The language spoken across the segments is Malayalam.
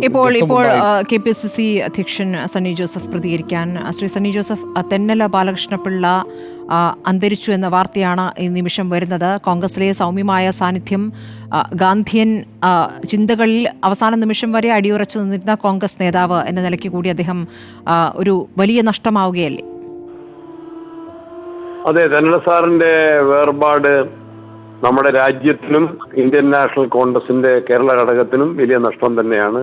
ഇപ്പോൾ KPCC അധ്യക്ഷൻ സണ്ണി ജോസഫ് പ്രതികരിക്കാൻ ശ്രീ സണ്ണി ജോസഫ്, തെന്നല ബാലകൃഷ്ണപിള്ള അന്തരിച്ചു എന്ന വാർത്തയാണ് ഈ നിമിഷം വരുന്നത്. കോൺഗ്രസിലെ സൗമ്യമായ സാന്നിധ്യം, ഗാന്ധിയൻ ചിന്തകളിൽ അവസാന നിമിഷം വരെ അടിയുറച്ചു നിന്നിരുന്ന കോൺഗ്രസ് നേതാവ് എന്ന നിലയ്ക്ക് കൂടി അദ്ദേഹം ഒരു വലിയ നഷ്ടമാവുകയല്ലേ? അതെ, തെന്നല സാറിന്റെ വേർപാട് നമ്മുടെ രാജ്യത്തിനും ഇന്ത്യൻ നാഷണൽ കോൺഗ്രസിന്റെ കേരള ഘടകത്തിനും വലിയ നഷ്ടം തന്നെയാണ്.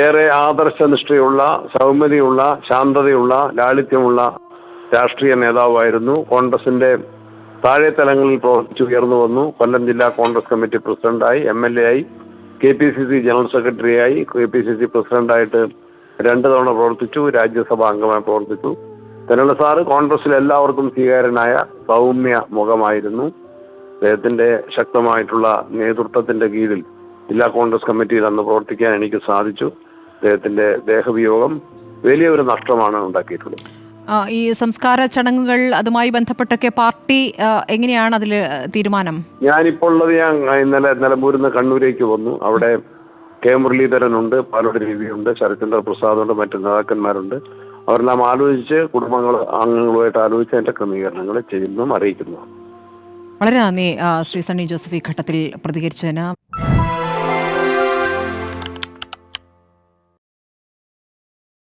ഏറെ ആദർശനിഷ്ഠയുള്ള, സൗമ്യതയുള്ള, ശാന്തതയുള്ള, ലാളിത്യമുള്ള രാഷ്ട്രീയ നേതാവായിരുന്നു. കോൺഗ്രസിന്റെ താഴെ തലങ്ങളിൽ പ്രവർത്തിച്ചുയർന്നു വന്നു. കൊല്ലം ജില്ലാ കോൺഗ്രസ് കമ്മിറ്റി പ്രസിഡന്റായി, MLA ആയി, KPCC ജനറൽ സെക്രട്ടറിയായി, KPCC പ്രസിഡന്റായിട്ട് 2 തവണ പ്രവർത്തിച്ചു. രാജ്യസഭാ അംഗമായി പ്രവർത്തിച്ചു. തെന്നല സാറ് കോൺഗ്രസിൽ എല്ലാവർക്കും സ്വീകാര്യനായ സൗമ്യ മുഖമായിരുന്നു. അദ്ദേഹത്തിന്റെ ശക്തമായിട്ടുള്ള നേതൃത്വത്തിന്റെ കീഴിൽ ജില്ലാ കോൺഗ്രസ് കമ്മിറ്റിയിൽ അന്ന് പ്രവർത്തിക്കാൻ എനിക്ക് സാധിച്ചു. അദ്ദേഹത്തിന്റെ ദേഹവിയോഗം വലിയൊരു നഷ്ടമാണ് ഉണ്ടാക്കിയിട്ടുള്ളത്. ഈ സംസ്കാര ചടങ്ങുകൾ അതുമായി ബന്ധപ്പെട്ടൊക്കെ പാർട്ടി എങ്ങനെയാണ് അതിൽ തീരുമാനം? ഞാനിപ്പോൾ ഉള്ളത്, ഞാൻ ഇന്നലെ നിലമ്പൂരിൽ നിന്ന് കണ്ണൂരേക്ക് വന്നു. അവിടെ K. മുരളീധരനുണ്ട്, പാലോട് രവിയുണ്ട്, ശരത്ചന്ദ്ര പ്രസാദുണ്ട്, മറ്റു നേതാക്കന്മാരുണ്ട്. അവരെല്ലാം ആലോചിച്ച് അംഗങ്ങളുമായിട്ട് ആലോചിച്ച് അതിന്റെ ക്രമീകരണങ്ങൾ ചെയ്യുന്നതും അറിയിക്കുന്നു. വളരെ നന്ദി ശ്രീ സണ്ണി ജോസഫ് ഈ ഘട്ടത്തിൽ പ്രതികരിച്ചതിന്.